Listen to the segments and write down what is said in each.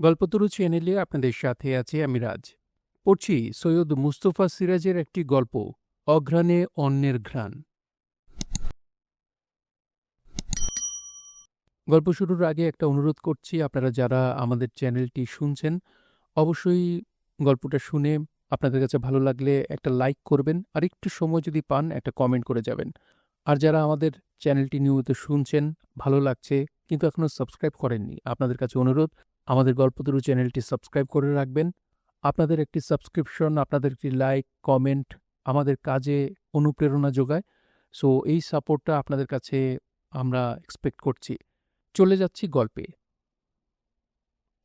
গল্পতরু চ্যানেলে আপনাদের সাথে আছি আমি রাজ। পড়ছি সৈয়দ মুস্তফা সিরাজের একটি গল্প, অঘ্রাণে অন্যের ঘ্রাণ। গল্প শুরুর আগে একটা অনুরোধ করছি, আপনারা যারা আমাদের চ্যানেলটি শুনছেন অবশ্যই গল্পটা শুনে আপনাদের কাছে ভালো লাগলে একটা লাইক করবেন, আর একটু সময় যদি পান একটা কমেন্ট করে যাবেন। আর যারা আমাদের চ্যানেলটি নিয়মিত শুনছেন, ভালো লাগছে কিন্তু এখনও সাবস্ক্রাইব করেননি, আপনাদের কাছে অনুরোধ আমাদের গল্পতরু চ্যানেলটি সাবস্ক্রাইব করে রাখবেন। আপনাদের একটি সাবস্ক্রিপশন, আপনাদের একটি লাইক, কমেন্ট আমাদের কাজে অনুপ্রেরণা যোগায়। সো এই সাপোর্টটা আপনাদের কাছে আমরা এক্সপেক্ট করছি। চলে যাচ্ছি গল্পে।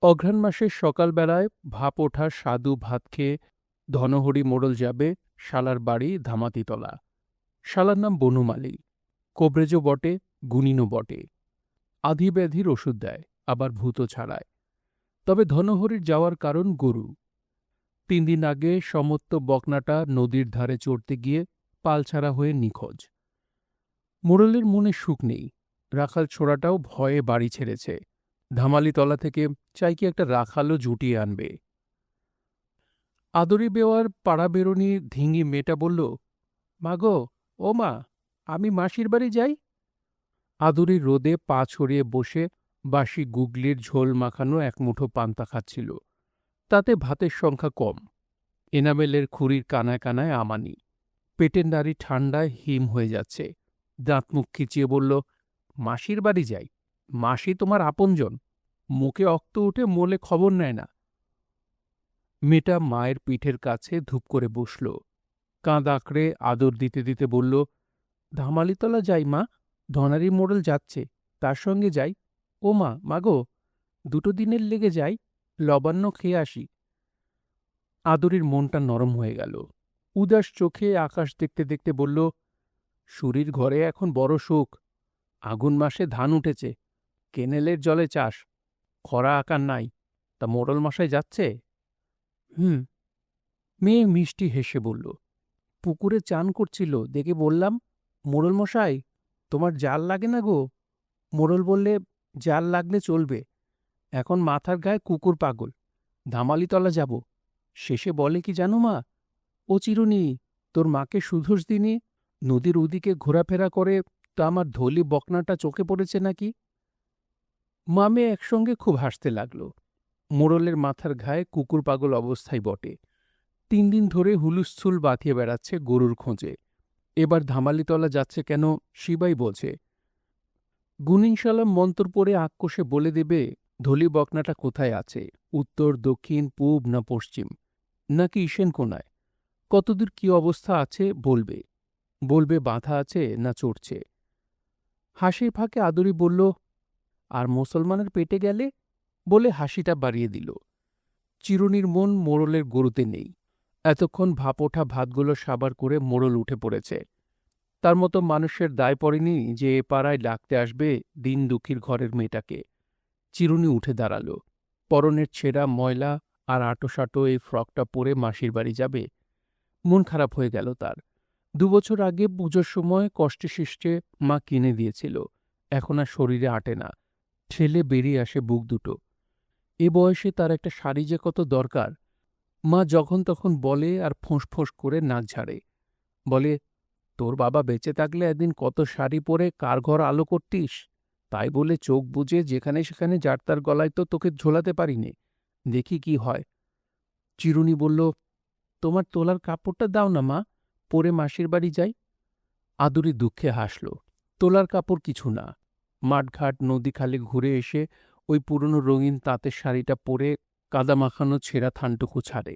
অঘ্রাণ মাসের সকালবেলায় ভাপ ওঠা স্বাদু ভাত খেয়ে ধনহরি মোড়ল যাবে শালার বাড়ি ধামাতিতলা। শালার নাম বনমালী, কোবরেজও বটে, গুণিনও বটে। আধি ব্যাধির ওষুধ দেয়, আবার ভূতও ছাড়ায়। তবে ধনহরির যাওয়ার কারণ গরু। ৩ দিন আগে সমত্ত বকনাটা নদীর ধারে চড়তে গিয়ে পালছাড়া হয়ে নিখোঁজ। মোড়লের মনে সুখ নেই, রাখাল ছোড়াটাও ভয়ে বাড়ি ছেড়েছে। ধামালিতলা থেকে চাই কি একটা রাখালও জুটিয়ে আনবে। আদরি বেওয়ার পাড়া বেরোনি ধিঙি মেয়েটা বলল, মাগো, ও মা, আমি মাসির বাড়ি যাই। আদুরি রোদে পা ছড়িয়ে বসে বাসি গুগলির ঝোল মাখানো এক মুঠো পান্তা খাচ্ছিল। তাতে ভাতের সংখ্যা কম। এনামেলের খুঁড়ির কানায় কানায় আমানি। পেটের নাড়ি ঠান্ডায় হিম হয়ে যাচ্ছে। দাঁত মুখ খিচিয়ে বলল, মাসির বাড়ি যাই? মাসি তোমার আপনজন, মুখে অক্ত উঠে মোলে খবর নেয় না। মেয়েটা মায়ের পিঠের কাছে ধূপ করে বসল। কাঁধ আঁকড়ে আদর দিতে দিতে বলল, ধামালিতলা যাই মা, ধনারি মোড়ল যাচ্ছে, তার সঙ্গে যাই। ও মা, মাগো, 2 দিনের লেগে যাই, লবান্ন খেয়ে আসি। আদরির মনটা নরম হয়ে গেল। উদাস চোখে আকাশ দেখতে দেখতে বলল, সুরির ঘরে এখন বড় সুখ। আগুন মাসে ধান উঠেছে, কেনেলের জলে চাষ, খরা আকার নাই। তা মোড়ল মশাই যাচ্ছে? হুম। মেয়ে মিষ্টি হেসে বলল, পুকুরে চান করছিল দেখে বললাম, মোড়ল মশাই, তোমার জাল লাগে না গো? মোড়ল বললে, জাল লাগলে চলবে, এখন মাথার গায়ে কুকুর পাগল, ধামালিতলা যাব। শেষে বলে কি জানো মা, ও চিরুনি, তোর মাকে সুধোষ দিনি নদীর ওদিকে ঘোরাফেরা করে তো আমার ধলি বকনাটা চোখে পড়েছে নাকি। মা মেয়ে একসঙ্গে খুব হাসতে লাগল। মোড়লের মাথার ঘায়ে কুকুর পাগল অবস্থায় বটে। 3 দিন ধরে হুলুস্থুল বাঁধিয়ে বেড়াচ্ছে গরুর খোঁজে। এবার ধামালিতলা যাচ্ছে কেন শিবাই বোঝে। গুনিনশালাম মন্তর পড়ে আঁক কষে বলে দেবে ধলি বকনাটা কোথায় আছে, উত্তর, দক্ষিণ, পূব না পশ্চিম, নাকি ঈশান কোণায়। কতদূর কি অবস্থা আছে বলবে। বলবে বাঁধা আছে না চড়ছে। হাসির ফাঁকে আদুরি বলল, আর মুসলমানের পেটে গেলে, বলে হাসিটা বাড়িয়ে দিল। চিরুনির মন মোড়লের গরুতে নেই। এতক্ষণ ভাপ ওঠা ভাতগুলো সাবার করে মোড়ল উঠে পড়েছে। তার মতো মানুষের দায় পড়েনি যে এ পাড়ায় ডাকতে আসবে দিন দুঃখীর ঘরের মেয়েটাকে। চিরুনি উঠে দাঁড়াল। পরনের ছেঁড়া ময়লা আর আঁটোসাঁটো এই ফ্রকটা পরে মাসির বাড়ি যাবে। মন খারাপ হয়ে গেল তার। 2 বছর আগে পুজোর সময় কষ্টে শিষ্টে মা কিনে দিয়েছিল, এখন আর শরীরে আঁটে না, ঠেলে বেরিয়ে আসে বুক দুটো। এ বয়সে তার একটা শাড়ি যে কত দরকার। মা যখন তখন বলে আর ফোঁস করে নাক ঝাড়ে। বলে, তোর বাবা বেঁচে থাকলে একদিন কত শাড়ি পরে কার ঘর আলো করতিস, তাই বলে চোখ বুজে যেখানে সেখানে যার তার গলায় তো তোকে ঝোলাতে পারিনে, দেখি কি হয়। চিরুনি বলল, তোমার তোলার কাপড়টা দাও না মা, পরে মাসির বাড়ি যাই। আদুরি দুঃখে হাসল। তোলার কাপড় কিছু না। মাঠঘাট নদী খালে ঘুরে এসে ওই পুরনো রঙিন তাঁতের শাড়িটা পরে কাদা মাখানো ছেঁড়া থানটুকু ছাড়ে।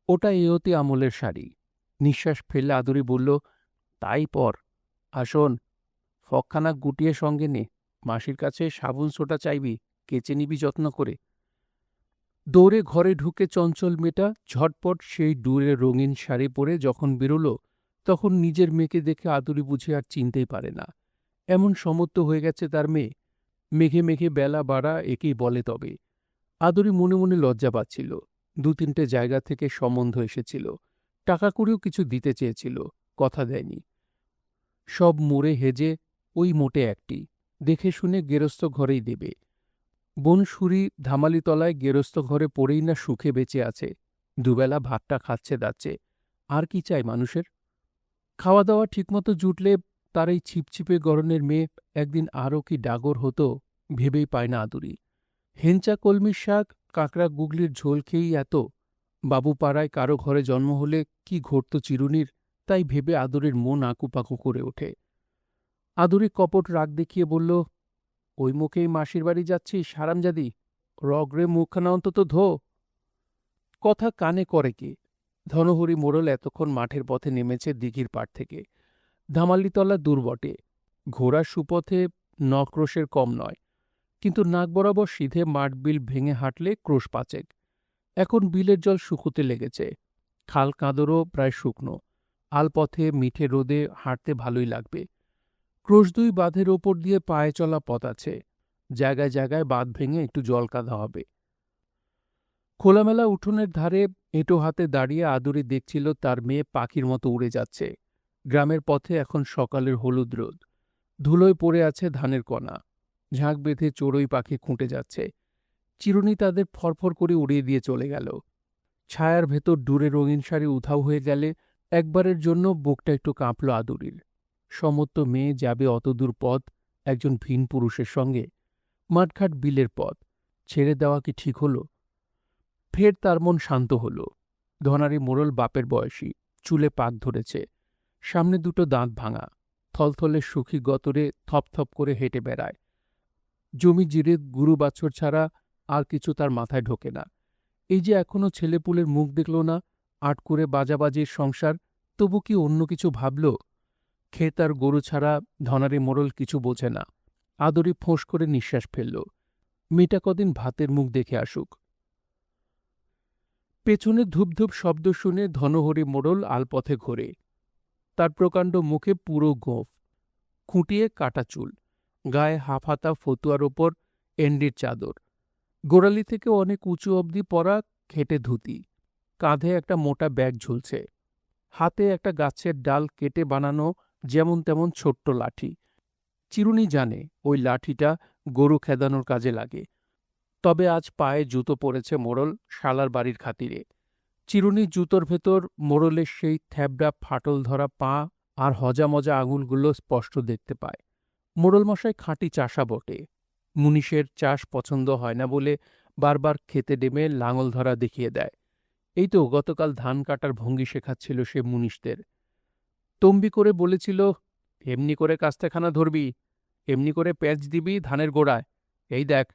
ওটা এওতি আমলের শাড়ি। নিঃশ্বাস ফেললে আদুরি বলল, তাই পর। আসন, ফকখানা গুটিয়ে সঙ্গে নে, মাসির কাছে সাবুন সোটা চাইবি, কেচে নিবি যত্ন করে। দৌড়ে ঘরে ঢুকে চঞ্চল মেয়েটা ঝটপট সেই ডুরে রঙিন শাড়ি পরে যখন বেরোল, তখন নিজের মেয়েকে দেখে আদুরি বুঝে আর চিনতেই পারে না। এমন সমত্ব হয়ে গেছে তার মেয়ে। মেঘে মেঘে বেলা বাড়া একেই বলে তবে। আদুরি মনে মনে লজ্জা পাচ্ছিল। 2-3টে জায়গা থেকে সম্বন্ধ এসেছিল, টাকা কড়িও কিছু দিতে চেয়েছিল, কথা দেয়নি। সব মুড়ে হেজে ওই মোটে একটি, দেখে শুনে গেরস্থ ঘরেই দেবে। বনশুরি ধামালিতলায় গেরস্ত ঘরে পড়েই না সুখে বেঁচে আছে, দুবেলা ভাতটা খাচ্ছে দাচ্ছে। আর কি চাই মানুষের? খাওয়া দাওয়া ঠিকমতো জুটলে তার এই ছিপছিপে গরনের মেয়ে একদিন আরও কি ডাগর হতো ভেবেই পায় না আদুরি। হেঞ্চা কলমির শাক, কাঁকড়া গুগলির ঝোল খেয়েই এত। বাবুপাড়ায় কারো ঘরে জন্ম হলে কি ঘটত চিরুনির, তাই ভেবে আদুরির মন আঁকুপাকু করে ওঠে। আদুরি কপট রাগ দেখিয়ে বলল, ওই মুখেই মাসির বাড়ি যাচ্ছিস হারামজাদি? রগরে মুখখানা অন্তত ধো। কথা কানে করে কে? ধনহরি মোড়ল এতক্ষণ মাঠের পথে নেমেছে দিঘির পাড় থেকে। ধামালিতলা দূর বটে, ঘোড়ার সুপথে নক্রোশের কম নয়, কিন্তু নাক বরাবর সিধে মাঠবিল ভেঙে হাঁটলে ক্রোশ পাচেক। এখন বিলের জল শুকোতে লেগেছে, খাল কাঁদরও প্রায় শুকনো। আলপথে মিঠে রোদে হাঁটতে ভালোই লাগবে। ক্রোশ দুই বাঁধের ওপর দিয়ে পায়ে চলা পথ আছে, জায়গায় জায়গায় বাঁধ ভেঙে একটু জল কাদা হবে। খোলামেলা উঠোনের ধারে এঁটো হাতে দাঁড়িয়ে আদুরি দেখছিল তার মেয়ে পাখির মতো উড়ে যাচ্ছে। গ্রামের পথে এখন সকালের হলুদ রোদ, ধুলোয় পড়ে আছে ধানের কণা, ঝাঁক বেঁধে চড়ুই পাখি খুঁটে যাচ্ছে। চিরুনি তাদের ফরফর করে উড়িয়ে দিয়ে চলে গেল। ছায়ার ভেতর দূরে রঙিন শাড়ি উধাও হয়ে গেলে একবারের জন্য বুকটা একটু কাঁপল আদুরির। সমত্ত মেয়ে যাবে অতদূর পথ একজন ভিন পুরুষের সঙ্গে, মাঠঘাট বিলের পথ ছেড়ে দেওয়া কি ঠিক হল? ফের তার মন শান্ত হল। ধনারি মোড়ল বাপের বয়সী, চুলে পাক ধরেছে, সামনে দুটো দাঁত ভাঙা, থলথলে সুখী গতরে থপথপ করে হেঁটে বেড়ায়। জমি জিরে গুরু বাছর ছাড়া আর কিছু তার মাথায় ঢোকে না। এই যে এখনো ছেলেপুলের মুখ দেখল না, আট করে বাজাবাজির সংসার, তবু কি অন্য কিছু ভাবল? ক্ষেত আর গরু ছাড়া ধনারি মোড়ল কিছু বোঝে না। আদরি ফোঁস করে নিঃশ্বাস ফেলল। মেয়েটা কদিন ভাতের মুখ দেখে আসুক। পেছনে ধূপধূপ শব্দ শুনে ধনহরি মোড়ল আলপথে ঘোরে। তার প্রকাণ্ড মুখে পুরো গোঁফ, খুঁটিয়ে কাটা চুল, গায়ে হাফহাতা ফতুয়ার ওপর এন্ডির চাদর, গোড়ালি থেকে অনেক উঁচু অবধি পরা খেটে ধুতি, কাঁধে একটা মোটা ব্যাগ ঝুলছে, হাতে একটা গাছের ডাল কেটে বানানো যেমন তেমন ছোট্ট লাঠি। চিরুনি জানে ওই লাঠিটা গরু খেদানোর কাজে লাগে। তবে আজ পায়ে জুতো পরেছে মোড়ল শালার বাড়ির খাতিরে। চিরুনি জুতোর ভেতর মোড়লের সেই থ্যাবড়া ফাটল ধরা পা আর হজামজা আঙুলগুলো স্পষ্ট দেখতে পায়। মোড়লমশাই খাঁটি চাষা বটে। মুনিশের চাষ পছন্দ হয় না বলে বারবার খেতে ডেমে লাঙল ধরা দেখিয়ে দেয়। এই তো গতকাল ধান কাটার ভঙ্গি শেখাচ্ছিল সে মুনিশদের। তম্বি করে বলেছিল, এমনি করে কাস্তেখানা ধরবি, এমনি করে প্যাঁচ দিবি ধানের গোড়ায়। এই দেখ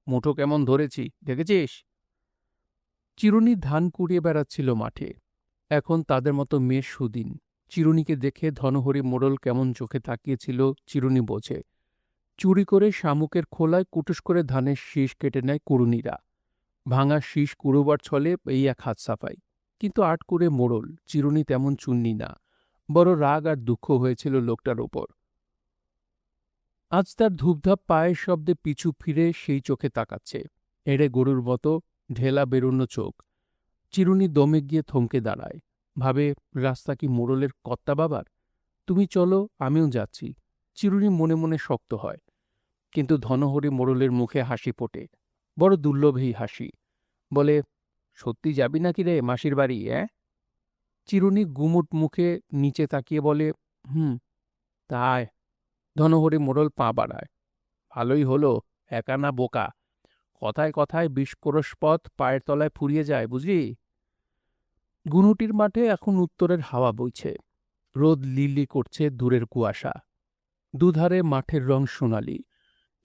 মুঠো কেমন ধরেছি, দেখেছিস? চিরুনি ধান কুড়িয়ে বেড়াচ্ছিল মাঠে। এখন তাদের মতো মেয়ের সুদিন। চিরুনিকে দেখে ধনহরি মোড়ল কেমন চোখে তাকিয়েছিল চিরুনি বোঝে। চুরি করে শামুকের খোলায় কুটুস করে ধানের শীষ কেটে নেয় কুড়ুনিরা। ভাঙা শীষ কুড়োবার ছলে এই এক হাত সাফাই। কিন্তু আট করে মোড়ল চিরুনি তেমন চুন্নি না, বড় রাগ আর দুঃখ হয়েছিল লোকটার ওপর। আজ তার ধূপধাপ পায়ের শব্দে পিছু ফিরে সেই চোখে তাকাচ্ছে, এড়ে গরুর মতো ঢেলা বেরোনো চোখ। চিরুনি দমে গিয়ে থমকে দাঁড়ায়, ভাবে রাস্তা কি মোড়লের কর্তা বাবার? তুমি চলো, আমিও যাচ্ছি। চিরুনি মনে মনে শক্ত হয়, কিন্তু ধনহরি মোড়লের মুখে হাসি ফোটে, বড় দুর্লভ এই হাসি। বলে, সত্যি যাবি নাকি রে মাসির বাড়ি? চিরুনি গুমুট মুখে নিচে তাকিয়ে বলে, হুম। তাই? ধনহরি মোড়ল পা বাড়ায়। ভালোই হলো, একা না বোকা। কথায় কথায় ২০ ক্রোশ পথ পায়ের তলায় ফুরিয়ে যায়, বুঝলি? গুনুটির মাঠে এখন উত্তরের হাওয়া বইছে, রোদ লিলি করছে দূরের কুয়াশা। দুধারে মাঠের রং সোনালি,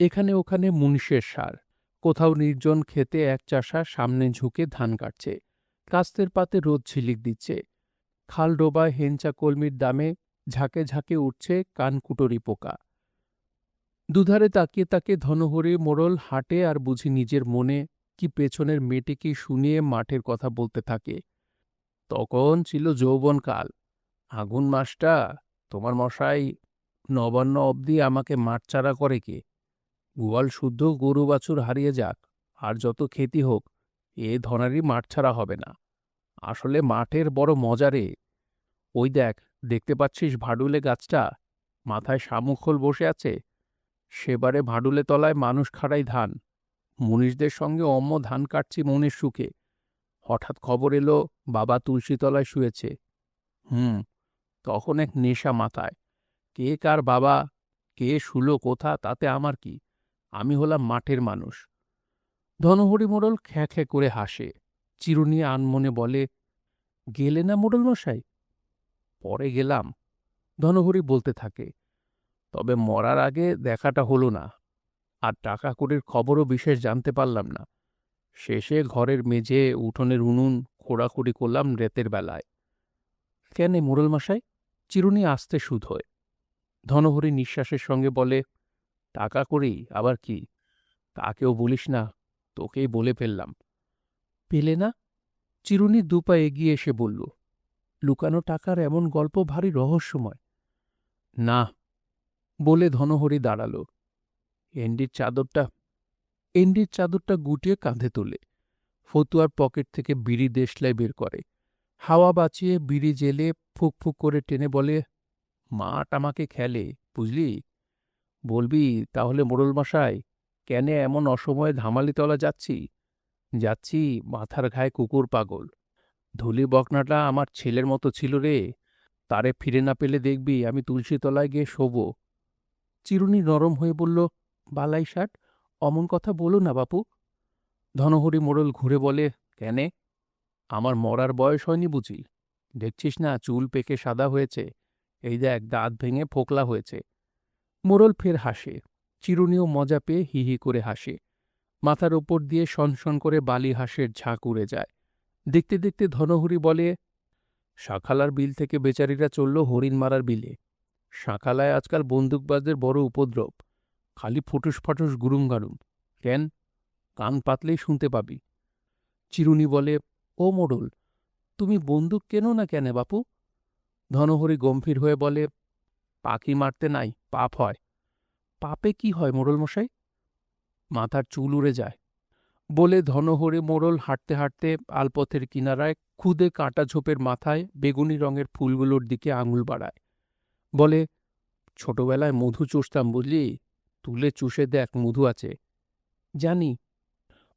এখানে ওখানে মুনিশের সার। কোথাও নির্জন খেতে এক চাষা সামনে ঝুঁকে ধান কাটছে, কাস্তের পাতে রোদ ঝিলিক দিচ্ছে। খাল ডোবায় হেঞ্চা কলমির দামে ঝাঁকে ঝাঁকে উঠছে কানকুটরি পোকা। দুধারে তাকিয়ে তাকিয়ে ধনহরি মোড়ল হাঁটে আর বুঝি নিজের মনে কি পেছনের মেয়েটিকে শুনিয়ে মাঠের কথা বলতে থাকে। তখন ছিল যৌবনকাল, আগুন মাসটা। তোমার মশাই নবান্ন অবধি আমাকে মাঠচারা করে কে? গোয়াল শুদ্ধ গরু বাছুর হারিয়ে যাক, আর যত ক্ষতি হোক, এ ধনারই মাঠ ছাড়া হবে না। আসলে মাঠের বড় মজা রে। ওই দেখ, দেখতে পাচ্ছিস ভাডুলে গাছটা? মাথায় শামুক খোল বসে আছে। সেবারে ভাডুলে তলায় মানুষ খাড়াই ধান, মুনিশদের সঙ্গে অম্ম ধান কাটছি মনের সুখে। হঠাৎ খবর এলো বাবা তুলসীতলায় শুয়েছে। হুম, তখন এক নেশা মাথায়। কে কার বাবা, কে শুলো কোথা তাতে আমার কি? আমি হলাম মাঠের মানুষ। ধনহরি মোড়ল খ্যাঁ খ্যাঁ করে হাসে। চিরুনি আনমনে বলে, গেলে না মোড়ল মশাই? পরে গেলাম, ধনহরি বলতে থাকে। তবে মরার আগে দেখাটা হলো না, আর টাকা কড়ির খবরও বিশেষ জানতে পারলাম না। শেষে ঘরের মেঝে উঠোনের উনুন খোঁড়াখুড়ি করলাম রাতের বেলায়। কেন মোড়ল মশাই? চিরুনি আস্তে শুধোয়। ধনহরি নিঃশ্বাসের সঙ্গে বলে, টাকা করি আবার কি? তাকেও বলিস না, তোকেই বলে ফেললাম। পেলে না? চিরুনি দুপা এগিয়ে এসে বলল, লুকানো টাকার এমন গল্প ভারী রহস্যময়। না, বলে ধনহরি দাঁড়াল। এন্ডির চাদরটা এন্ডির চাদরটা গুটিয়ে কাঁধে তোলে। ফতুয়ার পকেট থেকে বিড়ি দেশলাই বের করে। হাওয়া বাঁচিয়ে বিড়ি জেলে ফুক ফুক করে টেনে বলে, মাঠ আমাকে খেলে, বুঝলি? বলবি তাহলে মোড়ল মশাই, কেন এমন অসময়ে ধামালিতলা যাচ্ছি? যাচ্ছি মাথার ঘায়ে কুকুর পাগল। ধুলি বকনাটা আমার ছেলের মতো ছিল রে, তারে ফিরে না পেলে দেখবি আমি তুলসীতলায় গিয়ে শোব। চিরুনি নরম হয়ে বলল, বালাই ষাট, অমন কথা বলো না বাপু। ধনহরি মোড়ল ঘুরে বলে, কেনে? আমার মরার বয়স হয়নি বুঝি? দেখছিস না চুল পেকে সাদা হয়েছে, এই দেখ দাঁত ভেঙে ফোকলা হয়েছে। মোড়ল ফের হাসে। চিরুনিও মজা পেয়ে হি হি করে হাসে। মাথার ওপর দিয়ে সনসন করে বালি হাঁসের ঝাঁক উড়ে যায়। দেখতে দেখতে ধনহরি বলে, শাঁখালার বিল থেকে বেচারীরা চলল হরিণ মারার বিলে। শাঁখালায় আজকাল বন্দুকবাজদের বড় উপদ্রব, খালি ফুটুস ফাটুস গুরুম গারুম। কেন? কান পাতলেই শুনতে পাবি। চিরুনি বলে, ও মোড়ল, তুমি বন্দুক কেনো না কেন বাপু? ধনহরি গম্ভীর হয়ে বলে, পাখি মারতে নাই, পাপ হয়। পাপে কি হয় মোড়ল মশাই? মাথার চুল উড়ে যায়। বলে ধনহরি মোড়ল হাঁটতে হাঁটতে আলপথের কিনারায় খুদে কাঁটা ঝোপের মাথায় বেগুনি রঙের ফুলগুলোর দিকে আঙুল বাড়ায়। বলে, ছোটবেলায় মধু চুষতাম বুঝলি, তুলে চুষে দেখ মধু আছে। জানি।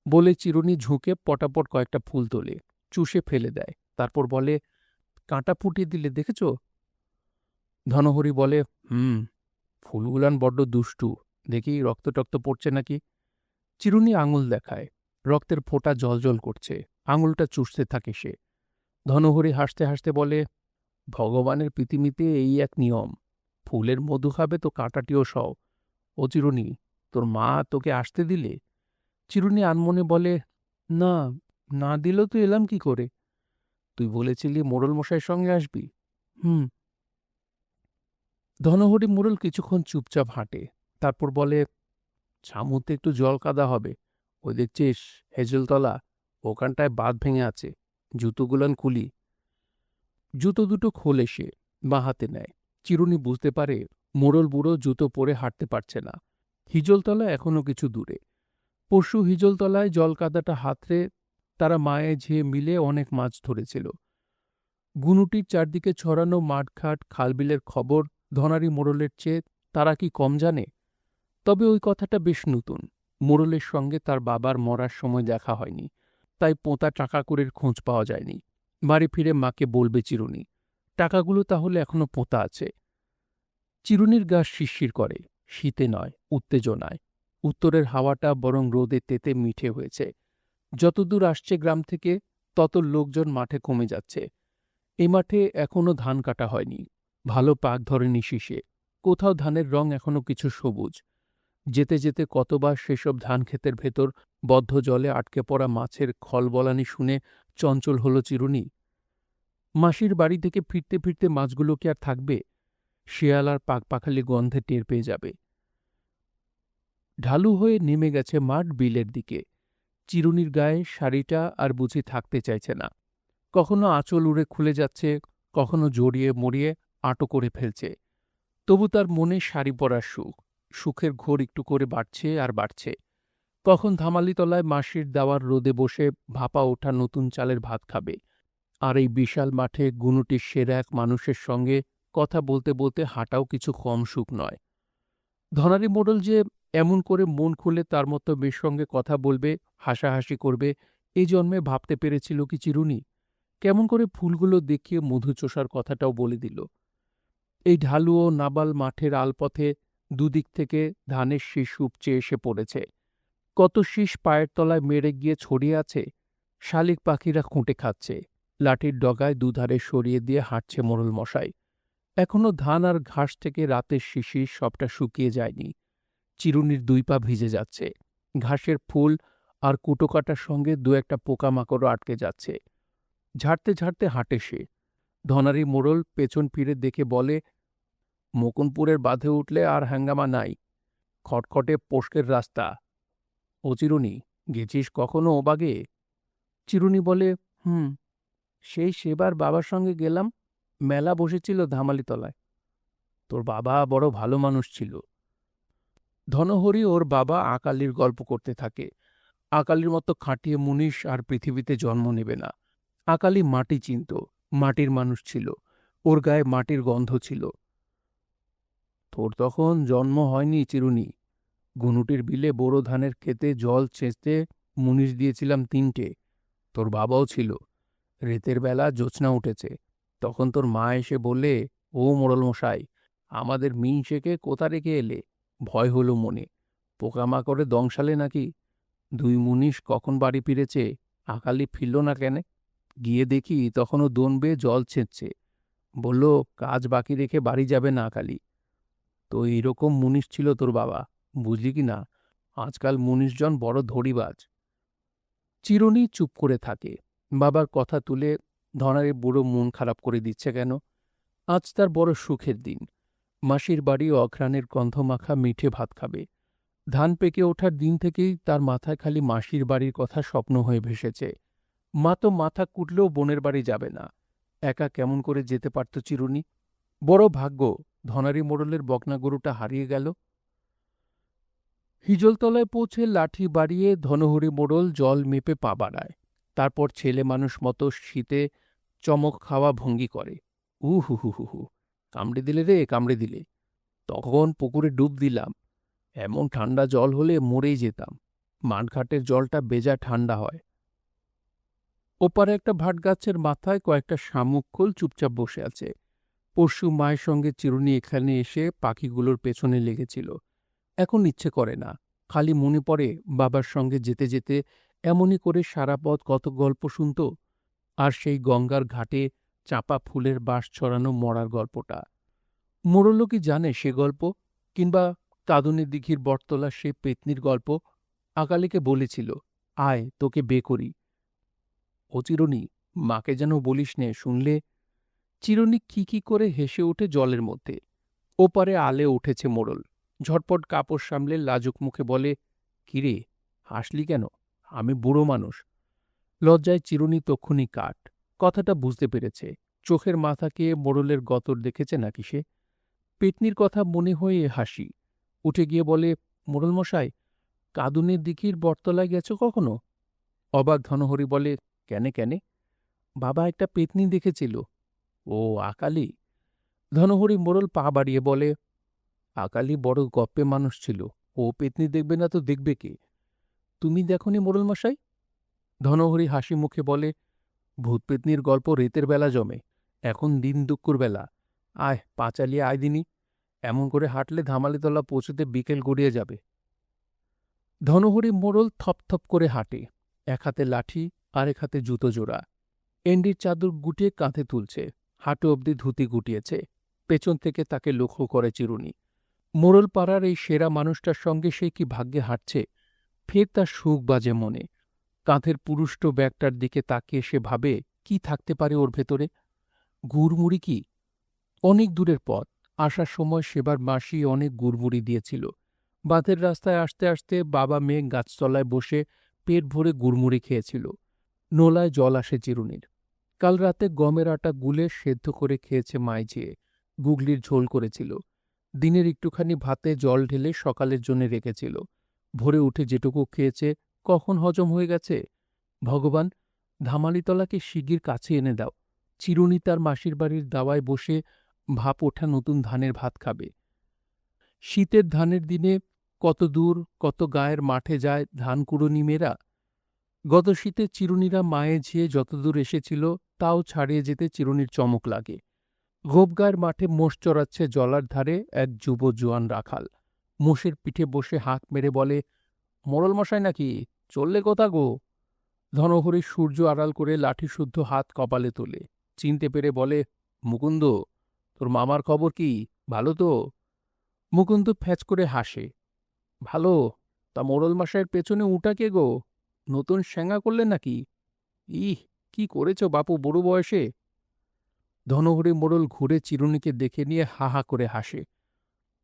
বলে চিরুনি ঝুঁকে পটাপট কয়েকটা ফুল তোলে, চুষে ফেলে দেয়। তারপর বলে, কাঁটা ফুটিয়ে দিলে দেখেছ? ধনহরি বলে, হুম, ফুলগুলান বড্ড দুষ্টু, দেখি রক্ত টক্ত পড়ছে নাকি। চিরুনি আঙুল দেখায়, রক্তের ফোঁটা জলজল করছে। আঙুলটা চুষতে থাকে সে। ধনহরি হাসতে হাসতে বলে, ভগবানের পৃথিবীতে এই এক নিয়ম, ফুলের মধু খাবে তো কাঁটাটিও সও। ও চিরুনি, তোর মা তোকে আসতে দিলে? চিরুনি আনমনে বলে, না, না দিলেও তো এলাম কি করে? তুই বলেছিলি মোড়ল মশাইয়ের সঙ্গে আসবি। হুম। ধনহরি মোড়ল কিছুক্ষণ চুপচাপ হাঁটে, তারপর বলে, ছামুতে একটু জল কাদা হবে, ওই দেখছিস হেজলতলা, ওখানটায় বাঁধ ভেঙে আছে, জুতোগুলান খুলি। জুতো দুটো খোলে সে, বাঁ হাতে নেয়। চিরুনি বুঝতে পারে মোড়ল বুড়ো জুতো পরে হাঁটতে পারছে না। হিজলতলা এখনো কিছু দূরে। পরশু হিজলতলায় জলকাদাটা হাতড়ে তারা মায়ে ঝিয়ে মিলে অনেক মাছ ধরেছিল। গুনুটির চারদিকে ছড়ানো মাঠঘাট খালবিলের খবর ধনারি মোড়লের চেয়ে তারা কি কম জানে? তবে ওই কথাটা বেশ নতুন। মোড়লের সঙ্গে তার বাবার মরার সময় দেখা হয়নি, তাই পোঁতা টাকা কড়ির খোঁজ পাওয়া যায়নি। বাড়ি ফিরে মাকে বলবে চিরুনি, টাকাগুলো তাহলে এখনো পোঁতা আছে। চিরুনির গা শিরশির করে, শীতে নয়, উত্তেজনায়। উত্তরের হাওয়াটা বরং রোদে তেতে মিঠে হয়েছে। যতদূর আসছে গ্রাম থেকে তত লোকজন মাঠে কমে যাচ্ছে। এ মাঠে এখনো ধান কাটা হয়নি, ভালো পাক ধরেনি শীষে। কোথাও ধানের রং এখনো কিছু সবুজ। যেতে যেতে কতবার সেসব ধান ক্ষেতের ভেতর বদ্ধ জলে আটকে পড়া মাছের খলবলানি শুনে চঞ্চল হল চিরুনি। মাসির বাড়ি থেকে ফিরতে ফিরতে মাছগুলো কি আর থাকবে? শিয়াল আর পাকপাখালি গন্ধে টের পেয়ে যাবে। ঢালু হয়ে নেমে গেছে মাঠ বিলের দিকে। চিরুনির গায়ে শাড়িটা আর বুঝি থাকতে চাইছে না। কখনো আঁচল উড়ে খুলে যাচ্ছে, কখনো জড়িয়ে মরিয়ে আঁটো করে ফেলছে। তবু তার মনে শাড়ি পরার সুখ, সুখের ঘোর একটু করে বাড়ছে আর বাড়ছে। কখন ধামালিতলায় মাসির দেওয়ার রোদে বসে ভাপা ওঠা নতুন চালের ভাত খাবে, আর এই বিশাল মাঠে গুনুটির সেরা এক মানুষের সঙ্গে কথা বলতে বলতে হাঁটাও কিছু কম সুখ নয়। ধনারি মোড়ল যে এমন করে মন খুলে তার মতো মেয়ের সঙ্গে কথা বলবে, হাসাহাসি করবে, এই জন্মে ভাবতে পেরেছিল কি চিরুনি? কেমন করে ফুলগুলো দেখিয়ে মধু চোষার কথাটাও বলে দিল। এই ঢালু ও নাবাল মাঠের আলপথে দুদিক থেকে ধানের শীষ উপচে এসে পড়েছে। কত শীষ পায়ের তলায় মেরে গিয়ে ছড়িয়ে আছে। শালিক পাখিরা খুঁটে খাচ্ছে। লাঠির ডগায় দুধারে সরিয়ে দিয়ে হাঁটছে মোড়ল মশাই। এখনো ধান আর ঘাস থেকে রাতের শিশির সবটা শুকিয়ে যায়নি। চিরুনির ২ পা ভিজে যাচ্ছে। ঘাসের ফুল আর কুটো কাটার সঙ্গে দু একটা পোকামাকড়ও আটকে যাচ্ছে। ঝাড়তে ঝাড়তে হাঁটে সে। ধনারি মোড়ল পেছন ফিরে দেখে বলে, মুকুন্দপুরের বাঁধে উঠলে আর হাঙ্গামা নাই। খটখটে পোস্কের রাস্তা। ও চিরুনি, গেছিস কখনো ও বাগে? চিরুনি বলে, হুম, সেই সেবার বাবার সঙ্গে গেলাম। মেলা বসেছিল ধামালিতলায়। তোর বাবা বড় ভালো মানুষ ছিল। ধনহরি ওর বাবা আকালির গল্প করতে থাকে। আকালির মতো খাঁটিয়ে মুনিশ আর পৃথিবীতে জন্ম নেবে না। আকালি মাটি চিনত, মাটির মানুষ ছিল, ওর গায়ে মাটির গন্ধ ছিল। তোর তখন জন্ম হয়নি চিরুনি। গুনুটির বিলে বোরো ধানের ক্ষেতে জল ছেঁচতে মুনিশ দিয়েছিলাম ৩টে। তোর বাবাও ছিল। রেতের বেলা জ্যোৎস্না উঠেছে, তখন তোর মা এসে বললে, ও মোড়ল মশাই, আমাদের মিনসেকে কোথা রেখে এলে? ভয় হলো মনে। পোকামাকড়ে দংশালে নাকি? ২ মুনিশ কখন বাড়ি ফিরেছে, আকালি ফিরল না কেন? গিয়ে দেখি তখনও দোন বেয়ে জল ছেঁচছে। বলল, কাজ বাকি রেখে বাড়ি যাবে না আকালি। তো এইরকম মুনিশ ছিল তোর বাবা, বুঝলি কি না? আজকাল মুনিশজন বড় ধড়িবাজ। চিরুনি চুপ করে থাকে। বাবার কথা তুলে ধনারে বুড়ো মন খারাপ করে দিচ্ছে কেন? আজ তার বড় সুখের দিন। মাসির বাড়ি অঘ্রাণের গন্ধমাখা মিঠে ভাত খাবে। ধান পেকে ওঠার দিন থেকেই তার মাথায় খালি মাসির বাড়ির কথা স্বপ্ন হয়ে ভেসেছে। মা তো মাথা কুটলেও বোনের বাড়ি যাবে না। একা কেমন করে যেতে পারত চিরুনি? বড় ভাগ্য ধনারি মোড়লের বকনা গরুটা হারিয়ে গেল। হিজলতলায় পৌঁছে লাঠি বাড়িয়ে ধনহরি মোড়ল জল মেপে পা বাড়ায়। তারপর ছেলে মানুষ মতো শীতে চমক খাওয়া ভঙ্গি করে। হু হু হু হু, কামড়ে দিলে রে, কামড়ে দিলে। তখন পুকুরে ডুব দিলাম। এমন ঠান্ডা জল হলে মরেই যেতাম। মাঠঘাটের জলটা বেজা ঠান্ডা হয়। ওপারে একটা ভাটগাছের মাথায় কয়েকটা শামুক খোল চুপচাপ বসে আছে। পরশু মায়ের সঙ্গে চিরুনি এখানে এসে পাখিগুলোর পেছনে লেগেছিল। এখন ইচ্ছে করে না। খালি মনে পড়ে বাবার সঙ্গে যেতে যেতে এমনি করে সারা পথ কত গল্প শুনত। আর সেই গঙ্গার ঘাটে চাঁপা ফুলের বাঁশ ছড়ানো মরার গল্পটা। মোড়লও কি জানে সে গল্প? কিংবা কাঁদুনি দিঘির বটতলা সে পেতনির গল্প? আকালিকে বলেছিল, আয় তোকে বে করি। ও চিরুনি, মাকে যেন বলিস নে, শুনলে? চিরুনি কি করে হেসে ওঠে জলের মধ্যে। ওপারে আলে উঠেছে মোড়ল। ঝটপট কাপড় সামলে লাজুক মুখে বলে, কিরে, হাসলি কেন? আমি বুড়ো মানুষ। লজ্জায় চিরুনি তক্ষুনি কাঠ। কথাটা বুঝতে পেরেছে। চোখের মাথাকে মোড়লের গতর দেখেছে নাকি সে? পেতনির কথা মনে হয়ে হাসি। উঠে গিয়ে বলে, মোড়ল মশাই, কাঁদুনের দিঘির বটতলায় গেছ কখনো? অবাক ধনহরি বলে, কেনে কেনে? বাবা একটা পেতনি দেখেছিল। ও আকালি? ধনহরি মোড়ল পা বাড়িয়ে বলে, আকালি বড় গপ্পে মানুষ ছিল। ও পেতনি দেখবে না তো দেখবে কে? তুমি দেখনি মোড়ল মশাই? ধনহরি হাসি মুখে বলে, ভূত পেতনির গল্প রেতের বেলা জমে, এখন দিন দুপুর বেলা। আয়, পা চালিয়ে আয় দিনি। এমন করে হাঁটলে ধামালিতলা পৌঁছতে বিকেল গড়িয়ে যাবে। ধনহরি মোড়ল থপথপ করে হাঁটে। এক হাতে লাঠি, আরেক হাতে জুতো জোড়া। এন্ডির চাদর গুটিয়ে কাঁধে তুলছে। হাঁটু অবধি ধুতি গুটিয়েছে। পেছন থেকে তাকে লক্ষ্য করে চিরুনি। মোড়ল পাড়ার এই সেরা মানুষটার সঙ্গে সে কি ভাগ্যে হাঁটছে। ফের তার সুখ বাজে মনে। কাঁধের পুরুষ্ট ব্যাগটার দিকে তাকিয়ে সে ভাবে, কি থাকতে পারে ওর ভেতরে? গুড়মুড়ি কি? অনেক দূরের পথ। আসার সময় সেবার মাসি অনেক গুড়মুড়ি দিয়েছিল। বাঁধের রাস্তায় আসতে আসতে বাবা মেয়ে গাছতলায় বসে পেট ভরে গুড়মুড়ি খেয়েছিল। নোলায় জল আসে চিরুনির। কাল রাতে গমের আটা গুলে সেদ্ধ করে খেয়েছে মাইঝিয়ে। গুগলির ঝোল করেছিল। দিনের একটুখানি ভাতে জল ঢেলে সকালের জন্য রেখেছিল। ভোরে উঠে যেটুকু খেয়েছে, কখন হজম হয়ে গেছে? ভগবান, ধামালিতলাকে শিগগির কাছে এনে দাও। চিরুনি তার মাসির বাড়ির দাওয়ায় বসে ভাপ ওঠা নতুন ধানের ভাত খাবে। শীতের ধানের দিনে কত দূর, কত গায়ের মাঠে যায় ধান কুড়োনি মেয়েরা। গত শীতে চিরুনিরা মায়ে ঝিয়ে যতদূর এসেছিল তাও ছাড়িয়ে যেতে চিরুনির চমক লাগে। গোপগায়ের মাঠে মোষ চড়াচ্ছে জলার ধারে এক যুব জোয়ান রাখাল। মোষের পিঠে বসে হাঁক মেরে বলে, মোড়ল মশাই নাকি, চললে কোথা গো? ধনহরি সূর্য আড়াল করে লাঠিসুদ্ধ হাত কপালে তোলে, চিনতে পেরে বলে, মুকুন্দ, তোর মামার খবর কি, ভালো তো? মুকুন্দ ফ্যাঁচ করে হাসে, ভালো। তা মোড়ল মশাইয়ের পেছনে উটা কে গো? নতুন শ্যাঙা করলে নাকি? ইহ, কি করেছ বাপু বুড়ো বয়সে? ধনহরি মোড়ল ঘুরে চিরুনিকে দেখে নিয়ে হা হা করে হাসে,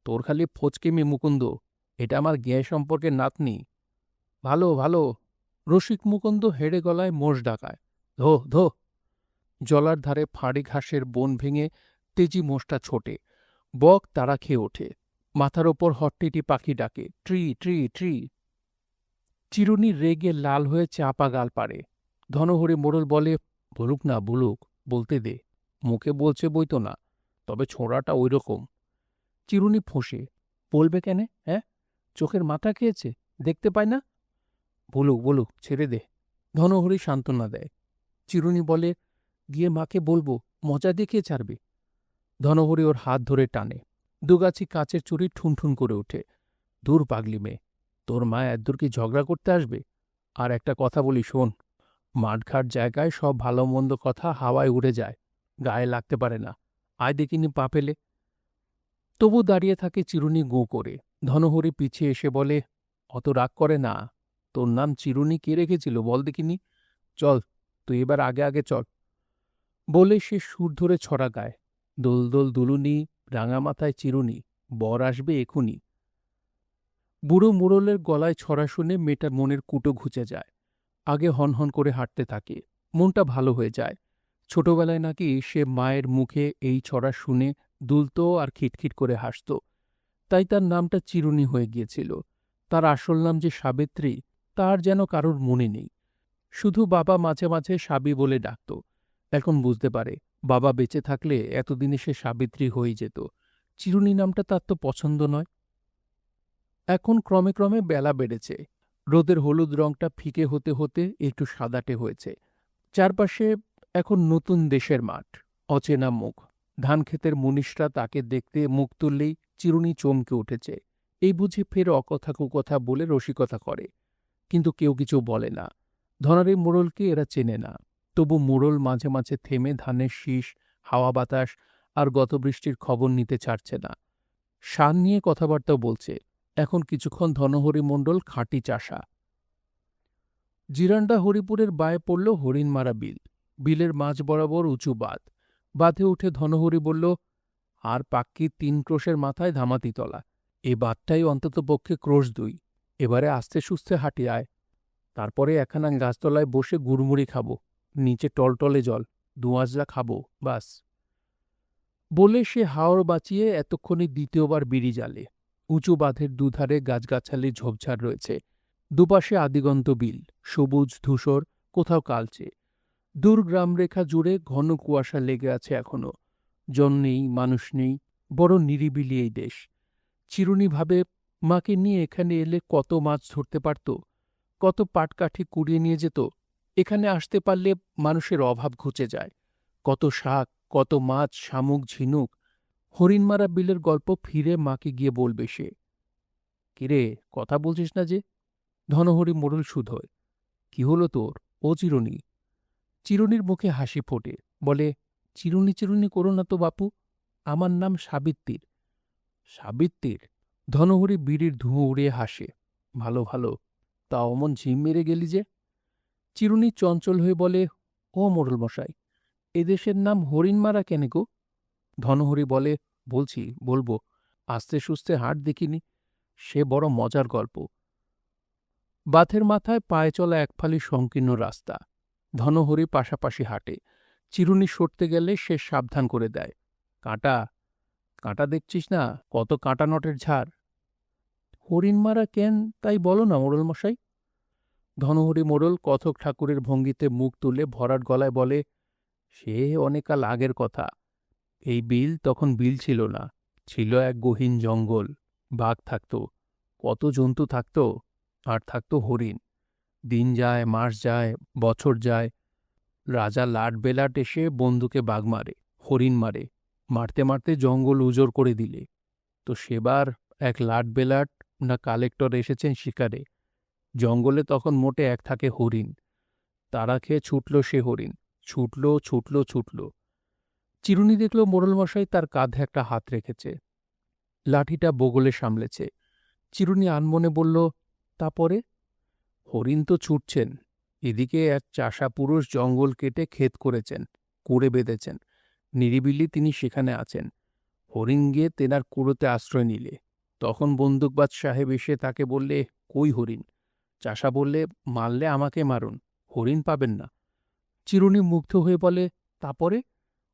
তোর খালি ফচকেমি মুকুন্দ, এটা আমার জ্ঞায় সম্পর্কে নাতনি। ভালো ভালো। রসিক মুকুন্দ হেড়ে গলায় মোষ ডাকায়, ধো ধো। জলার ধারে ফাঁড়ি ঘাসের বন ভেঙে তেজি মোষটা ছোটে। বক তাড়া খেয়ে ওঠে। মাথার ওপর হট্টিটি পাখি ডাকে, ট্রি ট্রি ট্রি। চিরুনি রেগে লাল হয়ে চাপা গাল পাড়ে। ধনহরি মোড়ল বলে, বলুক না বলুক, বলতে দে। মুখে বলছে বইতো না, তবে ছোঁড়াটা ওই রকম। চিরুনি ফোঁসে, বলবে কেনে, হ্যাঁ? চোখের মাথা খেয়েছে, দেখতে পায় না? বলুক বলুক, ছেড়ে দে। ধনহরি সান্ত্বনা দেয়। চিরুনি বলে, গিয়ে মাকে বলবো, মজা দেখিয়ে ছাড়বে। ধনহরি ওর হাত ধরে টানে। দুগাছি কাচের চুড়ি ঠুনঠুন করে ওঠে। দূর পাগলি মেয়ে, তোর মা এতদূর কি ঝগড়া করতে আসবে? আর একটা কথা বলি শোন, মাঠঘাট জায়গায় সব ভালো মন্দ কথা হাওয়ায় উড়ে যায়, গায়ে লাগতে পারে না। আয় দেখিনি পা পেলে। তবু দাঁড়িয়ে থাকে চিরুনি গোঁ করে। ধনহরি পিছিয়ে এসে বলে, অত রাগ করে না। তোর নাম চিরুনি কে রেখেছিল বল দেখিনি? চল, তুই এবার আগে আগে চল। বলে সে সুর ধরে ছড়া গায়, দোল দোল দুলুনি, রাঙা মাথায় চিরুনি, বর আসবে এখুনি। বুড়ো মোড়লের গলায় ছড়া শুনে মেয়েটার মনের কুটো ঘুচে যায়। আগে হনহন করে হাঁটতে থাকে, মনটা ভালো হয়ে যায়। ছোটবেলায় নাকি সে মায়ের মুখে এই ছড়া শুনে দুলত আর খিটখিট করে হাসত, তাই তার নামটা চিরুনি হয়ে গিয়েছিল। তার আসল নাম যে সাবিত্রী, তার যেন কারোর মনে নেই। শুধু বাবা মাঝে মাঝে সাবি বলে ডাকত। এখন বুঝতে পারে, বাবা বেঁচে থাকলে এতদিনে সে সাবিত্রী হয়ে যেত। চিরুনি নামটা তার তো পছন্দ নয়। এখন ক্রমে ক্রমে বেলা বেড়েছে। রোদের হলুদ রংটা ফিকে হতে হতে একটু সাদাটে হয়েছে। চারপাশে এখন নতুন দেশের মাঠ, অচেনা মুখ। ধানক্ষেতের মুনিশরা তাকে দেখতে মুখ তুললেই চিরুনি চমকে উঠেছে। এই বুঝি ফের অকথা কুকথা বলে রসিকতা করে, কিন্তু কেউ কিছু বলে না। ধনারে মোড়লকে এরা চেনে না। তবু মোড়ল মাঝে মাঝে থেমে ধানের শীষ, হাওয়া বাতাস আর গত বৃষ্টির খবর নিতে ছাড়ছে না। শান নিয়ে কথাবার্তা বলছে। এখন কিছুক্ষণ ধনহরি মণ্ডল খাঁটি চাষা। জিরান্ডা হরিপুরের বায়ে পড়ল হরিণমারা বিল। বিলের মাঝ বরাবর উঁচু বাঁধ। বাঁধে উঠে ধনহরি বলল, আর পাক্কি ৩ ক্রোশের মাথায় ধামাতিতলা। এ বাঁধটাই অন্ততপক্ষে ক্রোশ ২। এবারে আস্তে সুস্থে হাঁটি আয়। তারপরে একখানা গাছতলায় বসে গুড়মুড়ি খাবো, নিচে টলটলে জল, দুয়াজলা খাবো, বাস। বলে সে হাওর বাঁচিয়ে এতক্ষণে দ্বিতীয়বার বিড়ি জ্বালে। উঁচু বাঁধের দুধারে গাছগাছালি ঝোপঝাড় রয়েছে। দুপাশে আদিগন্ত বিল, সবুজ ধূসর, কোথাও কালচে। দূর গ্রামরেখা জুড়ে ঘন কুয়াশা লেগে আছে এখনো। জন নেই, মানুষ নেই, বড় নিরিবিলি এই দেশ। চিরুনি ভাবে, মাকে নিয়ে এখানে এলে কত মাছ ধরতে পারত, কত পাটকাঠি কুড়িয়ে নিয়ে যেত। এখানে আসতে পারলে মানুষের অভাব ঘুচে যায়। কত শাক, কত মাছ, শামুক, ঝিনুক। হরিণমারা বিলের গল্প ফিরে মাকে গিয়ে বলবে সে। কিরে, কথা বলছিস না যে? ধনহরি মোড়ল শুধোয়, কি হলো তোর, ও চিরুনি? চিরুনির মুখে হাসি ফোটে, বলে, চিরুনি চিরুনি করো না তো বাপু, আমার নাম সাবিত্রীর। সাবিত্রীর? ধনহরি বিড়ির ধুঁয়ো উড়িয়ে হাসে, ভালো ভালো। তা অমন ঝিম মেরে গেলি যে? চিরুনি চঞ্চল হয়ে বলে, ও মোড়ল মশাই, এদেশের নাম হরিণমারা কেন গো? ধনহরি বলে, বলছি, বলবো, আস্তে সুস্তে হাট দেখিনি, সে বড় মজার গল্প। বাথের মাথায় পায়ে চলা একফালি সংকীর্ণ রাস্তা। ধনহরি পাশাপাশি হাঁটে। চিরুনি সরতে গেলে সে সাবধান করে দেয়, কাঁটা, কাঁটা দেখছিস না, কত কাঁটা নটের ঝাড়। হরিণমারা কেন তাই বলো না মোড়ল মশাই। ধনহরি মোড়ল কথক ঠাকুরের ভঙ্গিতে মুখ তুলে ভরাট গলায় বলে, সে অনেককাল আগের কথা। এই বিল তখন বিল ছিল না, ছিল এক গহীন জঙ্গল। বাঘ থাকত, কত জন্তু থাকত, আর থাকত হরিণ। দিন যায়, মাস যায়, বছর যায়, রাজা লাট বেলাট এসে বন্দুকে বাঘ মারে, হরিণ মারে, মারতে মারতে জঙ্গল উজাড় করে দিলে। তো সেবার এক লাট বেলাট না কালেক্টর এসেছেন শিকারে। জঙ্গলে তখন মোটে এক থাকে হরিণ। তারা খেয়ে ছুটল সে হরিণ, ছুটল ছুটল ছুটল। চিরুনি দেখল মোড়লমশাই তার কাঁধে একটা হাত রেখেছে, লাঠিটা বগলে সামলেছে। চিরুনি আনমনে বলল, তারপরে? হরিণ তো ছুটছেন, এদিকে এক চাষা পুরুষ জঙ্গল কেটে ক্ষেত করেছেন, কুড়ে বেঁধেছেন, নিরিবিলি তিনি সেখানে আছেন। হরিণ গিয়ে তেনার কুড়োতে আশ্রয় নিলে। তখন বন্দুকবাজ সাহেব এসে তাকে বললে, কই হরিণ? চাষা বললে, মারলে আমাকে মারুন, হরিণ পাবেন না। চিরুনি মুগ্ধ হয়ে বলে, তারপরে?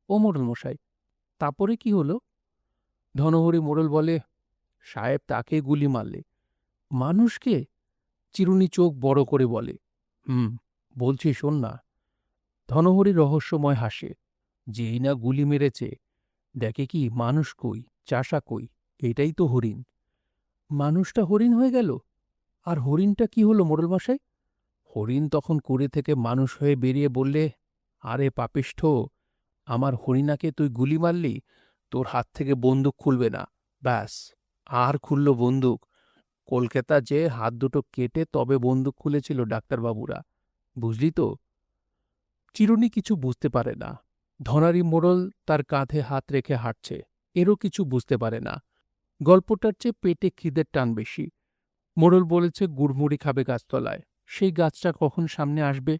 ও মোড়লমশাই, তারপরে কি হলো? ধনহরি মোড়ল বলে, সাহেব তাকে গুলি মারলে। মানুষকে? চিরুনি চোখ বড় করে বলে, বলছি শোন না। ধনহরি রহস্যময় হাসে। যেই না গুলি মেরেছে, দেখে কি মানুষ কই, চাষা কই, এটাই তো হরিণ। মানুষটা হরিণ হয়ে গেল? আর হরিণটা কি হলো মোড়লমশাই? হরিণ তখন কুড়ে থেকে মানুষ হয়ে বেরিয়ে বললে, আরে পাপিষ্ঠ, আমার হরিণাকে তুই গুলি মারলি, তোর হাত থেকে বন্দুক খুলবে না। ব্যাস, আর খুলল বন্দুক। কলকাতা যে হাত দুটো কেটে তবে বন্দুক খুলেছিল ডাক্তারবাবুরা, বুঝলি তো? চিরুনি কিছু বুঝতে পারে না। ধনারি মোড়ল তার কাঁধে হাত রেখে হাঁটছে, এরও কিছু বুঝতে পারে না। গল্পটার চেয়ে পেটে খিদের টান বেশি। মোড়ল বলেছে গুড়মুড়ি খাবে গাছতলায়, সেই গাছটা কখন সামনে আসবে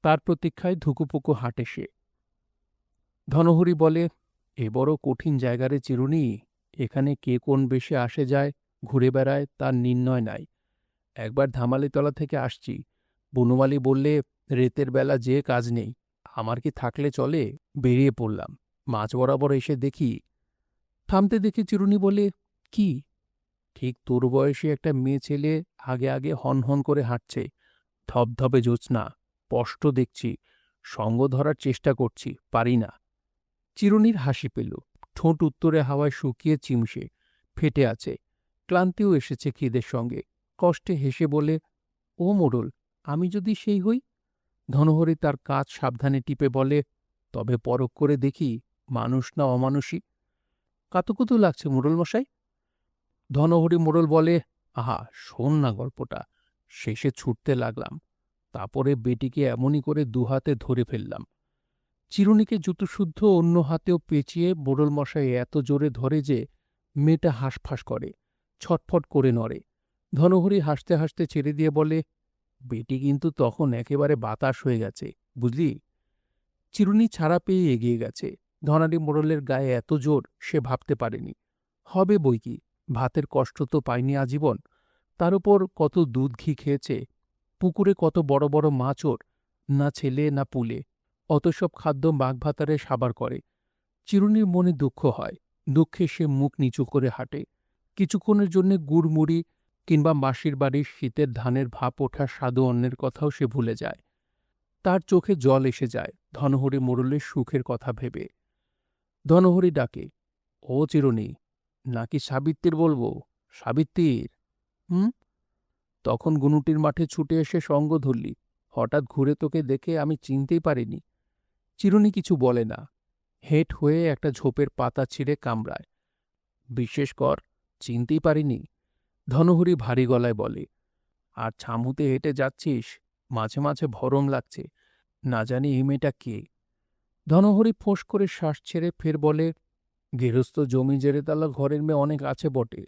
তার প্রতীক্ষায় ধুকুপুকু হাঁটে সে। ধনহরি বলে, এ বড় কঠিন জায়গারে চিরুনি, এখানে কে কোন বেশে আসে যায়, ঘুরে বেড়ায়, তার নির্ণয় নাই। একবার ধামালিতলা থেকে আসছি, বনমালী বললে, রেতের বেলা যে কাজ নেই, আমার কি থাকলে চলে, বেরিয়ে পড়লাম। মাঝ বরাবর এসে দেখি। থামতে দেখে চিরুনি বলে, কি? ঠিক তোর বয়সী একটা মেয়ে ছেলে আগে আগে হন হন করে হাঁটছে, ধবধবে জ্যোৎস্না, স্পষ্ট দেখছি, সঙ্গ ধরার চেষ্টা করছি, পারি না। চিরুনির হাসি পেল, ঠোঁট উত্তরে হাওয়ায় শুকিয়ে চিমসে ফেটে আছে, ক্লান্তিও এসেছে খিদের সঙ্গে। কষ্টে হেসে বলে, ও মোড়ল, আমি যদি সেই হই? ধনহরি তার কাজ সাবধানে টিপে বলে, তবে পরখ করে দেখি মানুষ না অমানুষী। কাতুকুতু লাগছে মোড়লমশাই। ধনহরি মোড়ল বলে, আহা শোন না গল্পটা। শেষে ছুটতে লাগলাম, তারপরে বেটিকে এমনই করে দুহাতে ধরে ফেললাম। চিরুনিকে জুতোশুদ্ধ অন্য হাতেও পেঁচিয়ে মোড়লমশাই এত জোরে ধরে যে মেয়েটা হাঁসফাঁস করে, ছটফট করে নড়ে। ধনহরি হাসতে হাসতে ছেড়ে দিয়ে বলে, বেটি কিন্তু তখন একেবারে বাতাস হয়ে গেছে, বুঝলি? চিরুনি ছাড়া পেয়ে এগিয়ে গেছে। ধনারি মোড়লের গায়ে এত জোর সে ভাবতে পারেনি। হবে বই কি, ভাতের কষ্ট তো পায়নি আজীবন। তার উপর কত দুধ ঘি খেয়েছে, পুকুরে কত বড় বড় মাছ ওর, না ছেলে না পুলে। অত সব খাদ্য বাঘভাতারে সাবার করে। চিরুনির মনে দুঃখ হয়, দুঃখে সে মুখ নিচু করে হাঁটে। কিছুক্ষণের জন্যে গুড়মুড়ি কিংবা মাসির বাড়ির শীতের ধানের ভাপ ওঠার স্বাদু অন্নের কথাও সে ভুলে যায়। তার চোখে জল এসে যায় ধনহরি মোড়লের সুখের কথা ভেবে। ধনহরি ডাকে, ও চিরুনি, নাকি সাবিত্রীর বলবো? সাবিত্রীর? হুম? তখন গুনুটির মাঠে ছুটে এসে সঙ্গ ধরলি, হঠাৎ ঘুরে তোকে দেখে আমি চিনতেই পারিনি। চিরুনি কিছু বলে না, হেঁট হয়ে একটা ঝোপের পাতা ছিঁড়ে কামড়ায়। বিশেষ কর, চিনতেই পারিনি। ধনহরি ভারী গলায় বলে, আর ছামুতে হেঁটে যাচ্ছিস, মাঝে মাঝে ভরম লাগছে, না জানি এই মেয়েটা কে। ধনহরি ফোঁস করে শ্বাস ছেড়ে ফের বলে, গেরস্থ জমি জেরেতালা ঘরের মেয়ে অনেক আছে বটে,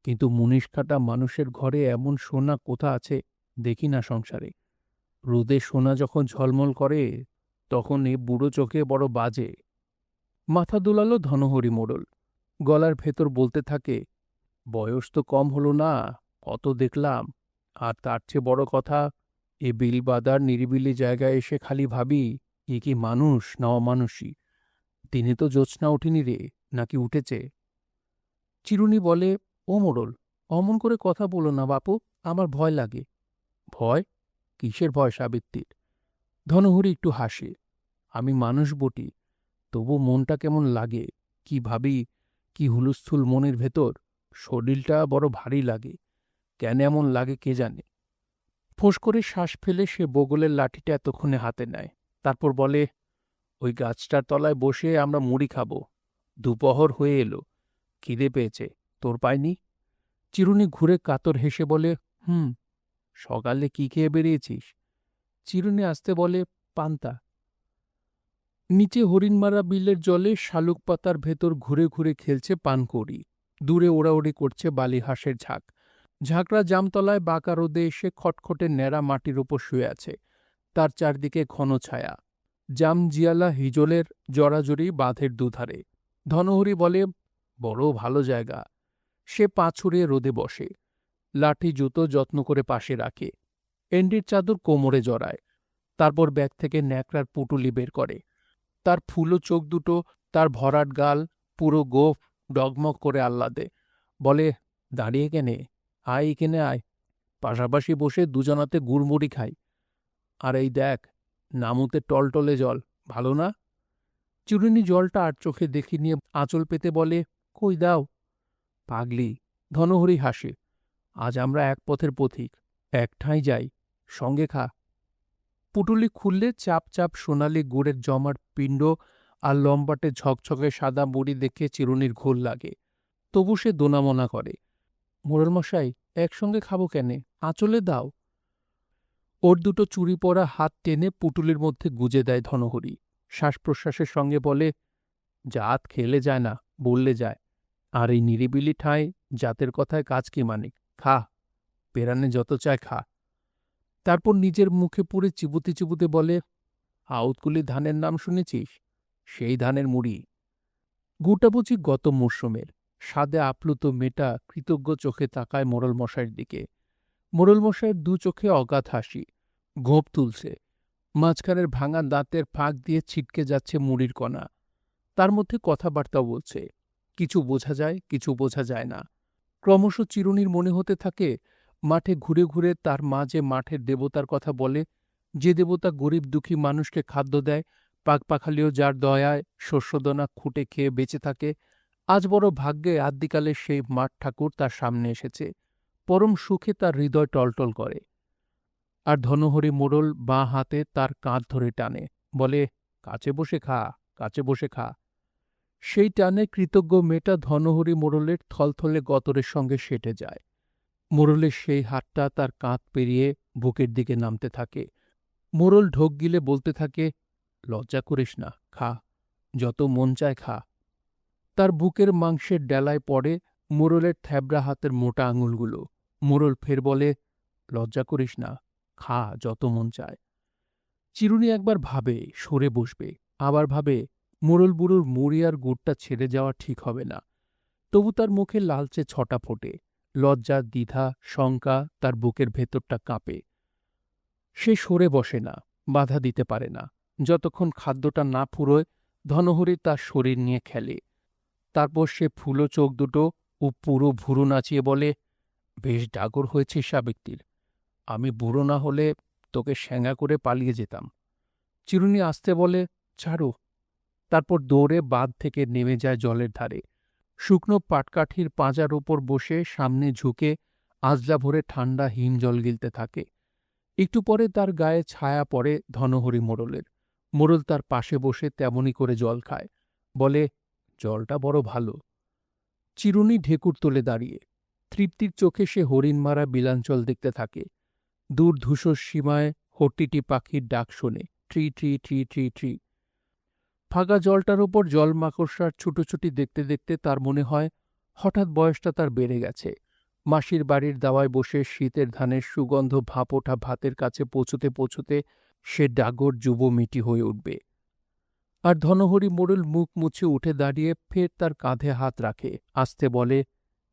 কিন্তু মুনিশ কাটা মানুষের ঘরে এমন সোনা কোথা আছে দেখি না সংসারে। রোদে সোনা যখন ঝলমল করে, তখন এ বুড়ো চোখে বড় বাজে। মাথা দোলালো ধনহরি মোড়ল, গলার ভেতর বলতে থাকে, বয়স তো কম হলো না, কত দেখলাম। আর তার চেয়ে বড় কথা, এ বিলবাদার নিরিবিলি জায়গায় এসে খালি ভাবি, এ কি মানুষ না অমানুষী। দিনে তো জ্যোৎস্না ওঠেনি রে, নাকি উঠেছে? চিরুনি বলে, ও মোড়ল, অমন করে কথা বলো না বাপু, আমার ভয় লাগে। ভয়? কিসের ভয় সাবিত্রীর? ধনহরি একটু হাসে, আমি মানুষ বটি, তবু মনটা কেমন লাগে, কি ভাবি, কি হুলস্থুল মনের ভেতর, শরীরটা বড় ভারী লাগে। কেন এমন লাগে কে জানে। ফোঁস করে শ্বাস ফেলে সে বগলের লাঠিটা এতক্ষণে হাতে নেয়। তারপর বলে, ওই গাছটার তলায় বসে আমরা মুড়ি খাবো। দুপহর হয়ে এলো, খিদে পেয়েছে, তোর পায়নি? চিরুনি ঘুরে কাতর হেসে বলে, হুম। সকালে কি খেয়ে বেরিয়েছিস? চিরুনি আসতে বলে, পান্তা। নিচে হরিণমারা বিলের জলে শালুক পাতার ভেতর ঘুরে ঘুরে খেলছে পানকৌড়ি। দূরে ওড়াউড়ি করছে বালিহাঁসের ঝাঁক। ঝাঁকড়া জামতলায় বাঁকা রোদে এসে খটখটে ন্যাড়া মাটির ওপর শুয়ে আছে। তার চারদিকে ঘন ছায়া। জামজিয়ালা হিজলের জড়াজড়ি বাঁধের দুধারে। ধনহরি বলে, বড় ভালো জায়গা। সে পা ছড়িয়ে রোদে বসে। লাঠি জুতো যত্ন করে পাশে রাখে। এন্ডির চাদর কোমরে জড়ায়। তারপর ব্যাগ থেকে ন্যাকড়ার পুটুলি বের করে। তার ফুলো চোখ দুটো, তার ভরাট গাল, পুরো গোঁফ ডগমগ করে আহ্লাদে। বলে, দাঁড়িয়ে কেনে, আয় এখানে আয়। পাশাপাশি বসে দুজনাতে গুড়মুড়ি খাই। আর এই দেখ, নামুতে টলটলে জল, ভালো না? চিরুনি জলটা আর চোখে দেখি নিয়ে আঁচল পেতে বলে, কই দাও। পাগলি। ধনহরি হাসে। আজ আমরা এক পথের পথিক, এক ঠাঁই যাই, সঙ্গে খা। পুটুলি খুললে চাপ চাপ সোনালি গুড়ের জমাট পিণ্ড আর লম্বাটে ঝকঝকে সাদা মুড়ি দেখে চিরুনির ঘোর লাগে। তবু সে দোনামোনা করে। মোড়লমশাই, একসঙ্গে খাবো কেনে, আঁচলে দাও। ওর দুটো চুরি পরা হাত টেনে পুটুলির মধ্যে গুজে দেয় ধনহরি। শ্বাস প্রশ্বাসের সঙ্গে বলে, জাত খেলে যায় না, বললে যায়। আর এই নিরিবিলি ঠাঁই জাতের কথায় কাজ কি মানিক, খা, পেরানে যত চায় খা। তারপর নিজের মুখে পুরে চিবুতে চিবুতে বলে, আউতকুলি ধানের নাম শুনেছিস? সেই ধানের মুড়ি। গুটা বুঝি গত মরশুমের। স্বাদে আপ্লুত মেয়েটা কৃতজ্ঞ চোখে তাকায় মোড়লমশাইয়ের দিকে। মোড়লমশাইয়ের দু চোখে অগাধ হাসি। গোঁপ তুলছে। মাঝখানের ভাঙা দাঁতের ফাঁক দিয়ে ছিটকে যাচ্ছে মুড়ির কণা। তার মধ্যে কথাবার্তাও বলছে। কিছু বোঝা যায়, কিছু বোঝা যায় না। ক্রমশ চিরুনির মনে হতে থাকে, মাঠে ঘুরে ঘুরে তার মা যে মাঠের দেবতার কথা বলে, যে দেবতা গরিব দুঃখী মানুষকে খাদ্য দেয়, পাকপাখালিও যার দয়ায় শস্যদানা খুঁটে খেয়ে বেঁচে থাকে, আজ বড় ভাগ্যে আদ্যিকালে সেই মাঠ ঠাকুর তার সামনে এসেছে। পরম সুখে তার হৃদয় টলটল করে। আর ধনহরি মোড়ল বাঁ হাতে তার কাঁধ ধরে টানে, বলে, কাছে বসে খা, কাছে বসে খা। সেই টানে কৃতজ্ঞ মেয়েটা ধনহরি মোড়লের থলথলে গতরের সঙ্গে সেটে যায়। মোড়লের সেই হাতটা তার কাঁধ পেরিয়ে বুকের দিকে নামতে থাকে। মোড়ল ঢোক গিলে বলতে থাকে, লজ্জা করিস না, খা, যত মন চায় খা। তার বুকের মাংসের ডেলায় পড়ে মোড়লের থ্যাবড়া হাতের মোটা আঙুলগুলো। মোড়ল ফের বলে, লজ্জা করিস না, খা, যত মন চায়। চিরুনি একবার ভাবে সরে বসবে, আবার ভাবে মোড়ল বুড়োর মুড়ি আর গুড়টা ছেড়ে যাওয়া ঠিক হবে না। তবু তার মুখে লালচে ছটা ফোটে। লজ্জা, দ্বিধা, শঙ্কা, তার বুকের ভেতরটা কাঁপে। সে সরে বসে না, বাধা দিতে পারে না। যতক্ষণ খাদ্যটা না ফুরোয়, ধনহরি তার শরীর নিয়ে খেলে। তারপর সে ফুলো চোখ দুটো ও পুরো ভুরু নাচিয়ে বলে, বেশ ডাগর হয়েছে সাবেকটির। আমি বুড়ো না হলে তোকে শ্যাঙা করে পালিয়ে যেতাম। চিরুনি আসতে বলে, ছাড়ো। তারপর দৌড়ে বাঁধ থেকে নেমে যায় জলের ধারে। শুকনো পাটকাঠির পাঁজার উপর বসে সামনে ঝুঁকে আজলা ভরে ঠান্ডা হিম জল গিলতে থাকে। একটু পরে তার গায়ে ছায়া পড়ে ধনহরি মোড়লের। মোড়ল তার পাশে বসে তেমনি করে জল খায়। বলে, জলটা বড় ভালো। চিরুনি ঢেকুর তোলে দাঁড়িয়ে। তৃপ্তির চোখে সে হরিণমারা বিলাঞ্চল দেখতে থাকে। দূর ধূসর সীমায় হট্টিটি পাখির ডাক শোনে, tree tree tree tree tree. ফাঁকা জলটার ওপর জল মাকড়সার ছুটোছুটি দেখতে দেখতে তার মনে হয় হঠাৎ বয়সটা তার বেড়ে গেছে। মাসির বাড়ির দাওয়ায় বসে শীতের ধানের সুগন্ধ ভাপ ওঠা ভাতের কাছে পৌঁছতে পৌঁছতে সে ডাগর যুব মিটি হয়ে উঠবে। আর ধনহরি মোড়ল মুখ মুছে উঠে দাঁড়িয়ে ফের তার কাঁধে হাত রাখে, আস্তে বলে,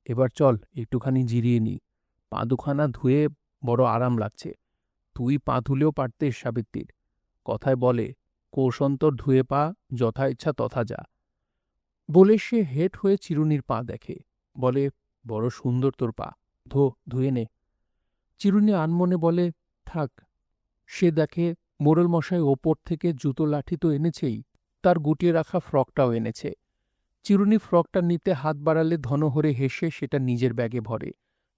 এবার চল একটুখানি জিরিয়ে নি। পা দুখানা ধুয়ে বড় আরাম লাগছে। তুই পা ধুলেও পারতিস সাবিত্রীর। কথায় বলে, কোষন্তর ধুয়ে পা, যথা ইচ্ছা তথা যা। বলে সে হেঁট হয়ে চিরুনির পা দেখে। বলে, বড় সুন্দর তোর পা, ধুয়ে নে। চিরুনি আনমনে বলে, থাক। সে দেখে মোড়লমশাই ওপর থেকে জুতো লাঠি তো এনেছেই, তার গুটিয়ে রাখা ফ্রকটাও এনেছে। চিরুনি ফ্রকটা নিতে হাত বাড়ালে ধনহরে হেসে সেটা নিজের ব্যাগে ভরে।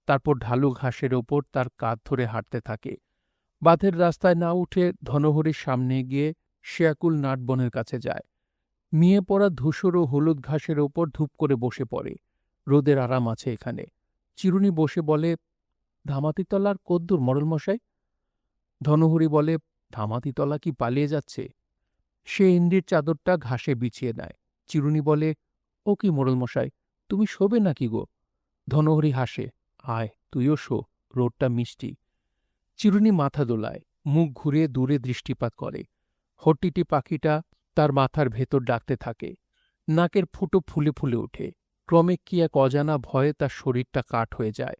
তারপর ঢালু ঘাসের ওপর তার কাঁধ ধরে হাঁটতে থাকে। বাঁধের রাস্তায় না উঠে ধনহরির সামনে গিয়ে শেয়াকুল নাটবনের কাছে যায়। মিয়ে পড়া ধূসর ও হলুদ ঘাসের ওপর ধূপ করে বসে পড়ে। রোদের আরাম আছে এখানে। চিরুনি বসে বলে, ধামাতিতলার কদ্দুর মশাই? ধনহরি বলে, ধামাতিতলা কি পালিয়ে যাচ্ছে? সে ইন্দির চাদরটা ঘাসে বিছিয়ে নেয়। চিরুনি বলে, ও কি মশাই, তুমি শোবে নাকি গো? ধনহরি হাসে, আয় তুইও শো, রোদটা মিষ্টি। চিরুনি মাথা দোলায়, মুখ ঘুরিয়ে দূরে দৃষ্টিপাত করে। হট্টিটি পাখিটা তার মাথার ভেতর ডাকতে থাকে। নাকের ফুটো ফুলে ফুলে ওঠে। ক্রমে কি এক অজানা ভয়ে তার শরীরটা কাঠ হয়ে যায়।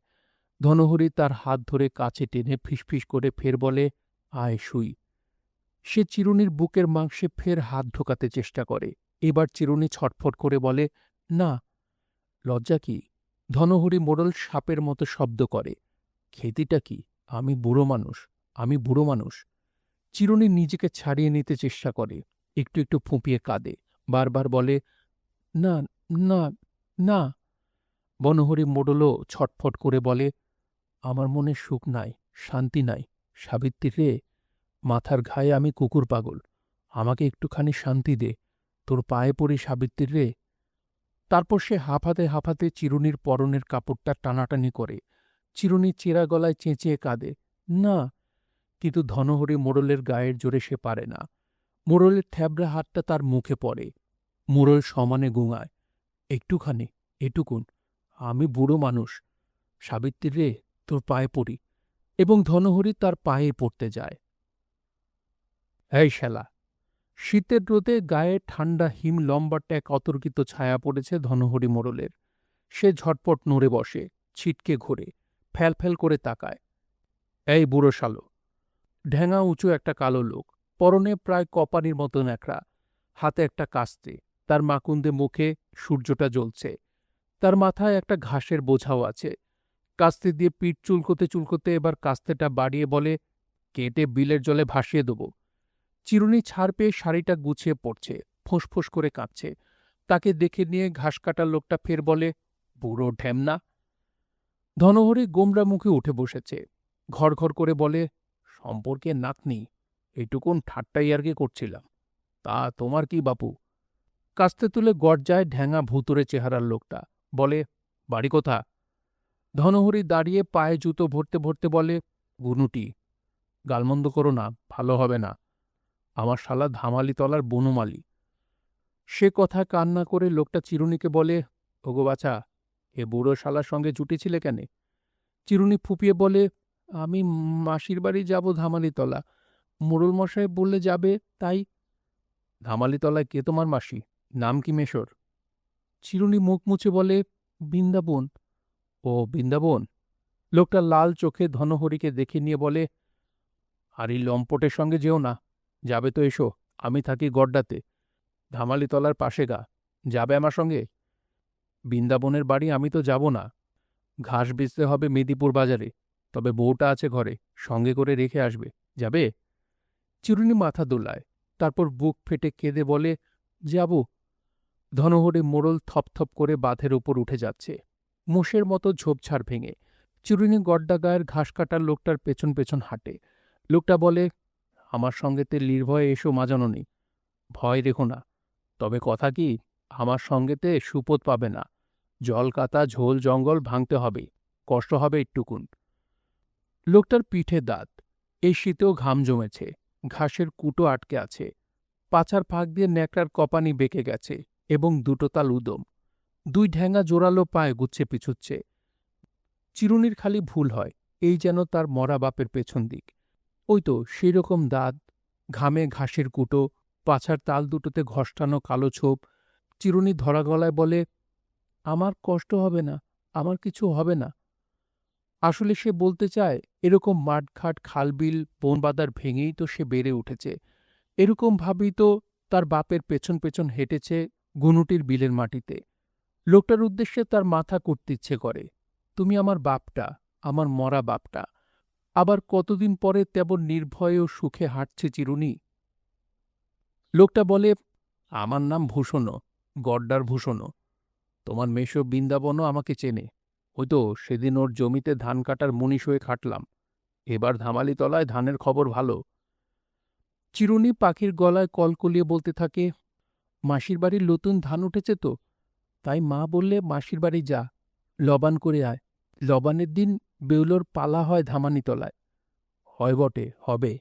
ধনহরি তার হাত ধরে কাছে টেনে ফিসফিস করে ফের বলে, আয় শুই। সে চিরুনির বুকের মাংসে ফের হাত ঢোকাতে চেষ্টা করে। এবার চিরুনি ছটফট করে বলে, না। লজ্জা কি? ধনহরি মোড়ল সাপের মতো শব্দ করে। খেতিটা কি? আমি বুড়ো মানুষ, আমি বুড়ো মানুষ। চিরুনি নিজেকে ছাড়িয়ে নিতে চেষ্টা করে। একটু একটু ফুঁপিয়ে কাঁদে। বারবার বলে, না, না, না। বনহরি মোড়লও ছটফট করে বলে, আমার মনে সুখ নাই, শান্তি নাই। সাবিত্রী রে, মাথার ঘায়ে আমি কুকুর পাগল। আমাকে একটুখানি শান্তি দে, তোর পায়ে পড়ি সাবিত্রী রে। তারপর সে হাঁপাতে হাঁপাতে চিরুনির পরনের কাপড়টা টানাটানি করে। চিরুনি চেরা গলায় চেঁচিয়ে কাঁদে, না। কিন্তু ধনহরি মোড়লের গায়ের জোরে সে পারে না। মোড়লের থ্যাবড়া হাতটা তার মুখে পড়ে। মোড়ল সমানে গুঙায়, একটুখানি, এটুকুন, আমি বুড়ো মানুষ। সাবিত্রী রে, তোর পায়ে পড়ি। এবং ধনহরি তার পায়ে পড়তে যায়। এই শালা! শীতের রোদে গায়ে ঠান্ডা হিম লম্বাটা এক অতর্কিত ছায়া পড়েছে ধনহরি মোড়লের। সে ঝটপট নড়ে বসে, ছিটকে ঘোরে, ফ্যাল করে তাকায়। এই বুড়ো শালো! ঢ্যাঙা উঁচু একটা কালো লোক, পরনে প্রায় কপানির মতো ন্যাকড়া, হাতে একটা কাস্তে, তার মাকুন্দে মুখে সূর্যটা জ্বলছে। তার মাথায় একটা ঘাসের বোঝাও আছে। কাস্তে দিয়ে পিঠ চুলকোতে চুলকোতে এবার কাস্তেটা বাড়িয়ে বলে, কেটে বিলের জলে ভাসিয়ে দেব। চিরুনি ছাড় পেয়ে শাড়িটা গুছিয়ে পড়ছে, ফোঁস করে কাঁদছে। তাকে দেখে নিয়ে ঘাস কাটার লোকটা ফের বলে, বুড়ো ঢ্যামনা। ধনহরি গোমরা মুখে উঠে বসেছে। ঘর করে বলে, সম্পর্কে নাতনি, এইটুকুন ঠাট্টাই আর কি করছিলাম। তা তোমার কি বাপু? কাস্তে তুলে গর্জায় ঢ্যাঙা ভুতুরে চেহারার লোকটা, বলে, বাড়ি কোথা? ধনহরি দাঁড়িয়ে পায়ে জুতো ভরতে ভরতে বলে, গুনুটি। গালমন্দ করো না, ভালো হবে না। আমার শালা ধামালিতলার বনমালী। সে কথা কান্না করে লোকটা চিরুনিকে বলে, ওগো বাছা, এ বুড়ো শালার সঙ্গে জুটেছিলে কেনে? চিরুনি ফুঁপিয়ে বলে, আমি মাসির বাড়ি যাব ধামালিতলা। মোড়ল মশাই বললে যাবে, তাই। ধামালিতলায় কে তোমার মাসি? নাম কি মেশর? চিরুনি মুখ মুছে বলে, বৃন্দাবন। ও বৃন্দাবন। লোকটা লাল চোখে ধনহরিকে দেখে নিয়ে বলে, আর এই লম্পটের সঙ্গে যেও না। যাবে তো এসো, আমি থাকি গড্ডাতে, ধামালিতলার পাশে গা। যাবে আমার সঙ্গে? বৃন্দাবনের বাড়ি আমি তো যাব না। ঘাস বেচতে হবে মেদিপুর বাজারে, তবে বউটা আছে ঘরে, সঙ্গে করে রেখে আসবে। যাবে? চিরুনি মাথা দোলায়, তারপর বুক ফেটে কেঁদে বলে, যাব। ধনহরি মোড়ল থপথপ করে বাঁধের উপর উঠে যাচ্ছে, মোষের মতো ঝোপঝাড় ভেঙে। চিরুনি গড্ডা গায়ের ঘাস কাটার লোকটার পেছন পেছন হাঁটে। লোকটা বলে, আমার সঙ্গেতে নির্ভয়ে এসো মাজাননি, ভয় রেখো না। তবে কথা কি, আমার সঙ্গেতে সুপোত পাবে না। জল কাতা ঝোল জঙ্গল ভাঙতে হবে, কষ্ট হবে একটুকুন। লোকটার পিঠে দাঁত, এই শীতেও ঘাম জমেছে। ঘাসের কুটো আটকে আছে। পাছার ফাঁক দিয়ে ন্যাকড়ার কপানি বেঁকে গেছে এবং দুটো তাল উদম। দুই ঢ্যাঙা জোরালো পায়ে গুচ্ছে পিছুচ্ছে। চিরুনির খালি ভুল হয়, এই যেন তার মরা বাপের পেছন দিক। ওই তো সেই রকম দাঁত, ঘামে ঘাসের কুটো, পাছার তাল দুটোতে ঘষ্টানো কালো ছোপ। চিরুনি ধরা গলায় বলে, আমার কষ্ট হবে না, আমার কিছু হবে না। আসলে সে বলতে চায়, এরকম মাঠঘাট খালবিল বনবাদার ভেঙেই তো সে বেড়ে উঠেছে। এরকম ভাবেই তো তার বাপের পেছন পেছন হেঁটেছে গুনুটির বিলের মাটিতে। লোকটার উদ্দেশ্যে তার মাথা কুটতে ইচ্ছে করে। তুমি আমার বাপটা, আমার মরা বাপটা। আবার কতদিন পরে তেমন নির্ভয়ে ও সুখে হাঁটছে চিরুনি। লোকটা বলে, আমার নাম ভূষণও, গড্ডার ভূষণও। তোমার মেশো বৃন্দাবনও আমাকে চেনে। ওই তো সেদিন ওর জমিতে ধান কাটার মুনিশ হয়ে খাটলাম। এবার ধামালিতলায় ধানের খবর ভালো। চিরুনি পাখির গলায় কলকলিয়ে বলতে থাকে, মাসির বাড়ির নতুন ধান উঠেছে তো, তাই মা বললে মাসির বাড়ি যা, লবান করে আয়। লবানের দিন বেউলোর পালা হয় ধামানিতলায়। হয় বটে, হবে।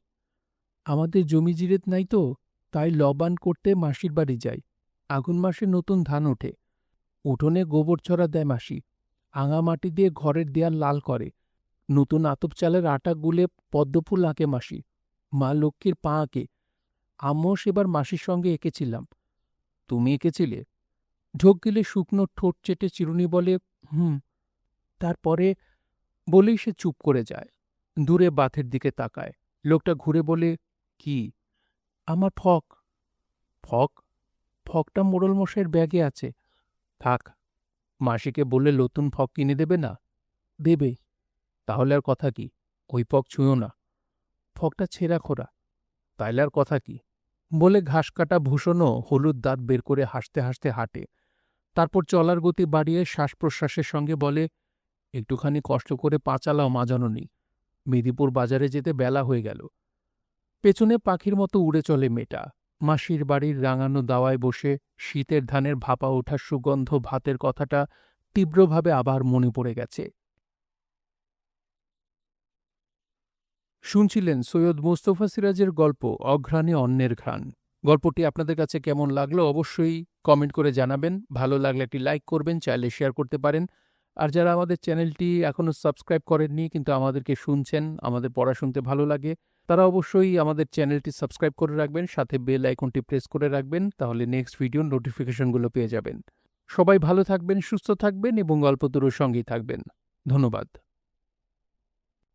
আমাদের জমি জিরেত নাই তো, তাই লবান করতে মাসির বাড়ি যাই। আগুন মাসে নতুন ধান ওঠে। উঠোনে গোবর ছড়া দেয় মাসি। আঙা মাটি দিয়ে ঘরের দেয়াল লাল করে। নতুন আতপ চালের আটা গুলে পদ্মফুল আঁকে মাসি। মা লক্ষ্মীর পা আঁকে। আমিও সেবার মাসির সঙ্গে এঁকেছিলাম। তুমি এঁকেছিলে? ঢোক গিলে শুকনো ঠোঁট চেটে চিরুনি বলে, হুম। তারপরে বলেই সে চুপ করে যায়। দূরে বাথের দিকে তাকায়। লোকটা ঘুরে বলে, কি? আমার ফক। ফক? ফকটা মোড়ল মশাইয়ের ব্যাগে আছে। থাক, মাসিকে বললে নতুন ফক কিনে দেবে না? দেবে। তাহলে আর কথা কি? ওই ফক ছুঁয়ো না। ফকটা ছেঁড়া খোরা। তাইলে আর কথা কি? বলে ঘাস কাটা ভূষণও হলুদ দাঁত বের করে হাসতে হাসতে হাঁটে। তারপর চলার গতি বাড়িয়ে শ্বাস প্রশ্বাসের সঙ্গে বলে, একটুখানি কষ্ট করে পা চালাও মা জননী। মেদিনীপুর বাজারে যেতে বেলা হয়ে গেল। পেছনে পাখির মতো উড়ে চলে মেয়েটা। মাসির বাড়ির রাঙানো দাওয়ায় বসে শীতের ধানের ভাপা ওঠার সুগন্ধ ভাতের কথাটা তীব্রভাবে আবার মনে পড়ে গেছে। শুনছিলেন সৈয়দ মোস্তফা সিরাজের গল্প অঘ্রাণে অন্যের ঘ্রাণ। গল্পটি আপনাদের কাছে কেমন লাগলো অবশ্যই কমেন্ট করে জানাবেন। ভালো লাগলে একটি লাইক করবেন, চাইলে শেয়ার করতে পারেন। আর যারা আমাদের চ্যানেলটি এখনও সাবস্ক্রাইব করেননি কিন্তু আমাদেরকে শুনছেন, আমাদের পড়া শুনতে ভালো লাগে, তারা অবশ্যই আমাদের চ্যানেলটি সাবস্ক্রাইব করে রাখবেন, সাথে বেল আইকনটি প্রেস করে রাখবেন, তাহলে নেক্সট ভিডিওর নোটিফিকেশনগুলো পেয়ে যাবেন। সবাই ভালো থাকবেন, সুস্থ থাকবেন এবং গল্পতরুর সঙ্গেই থাকবেন। ধন্যবাদ।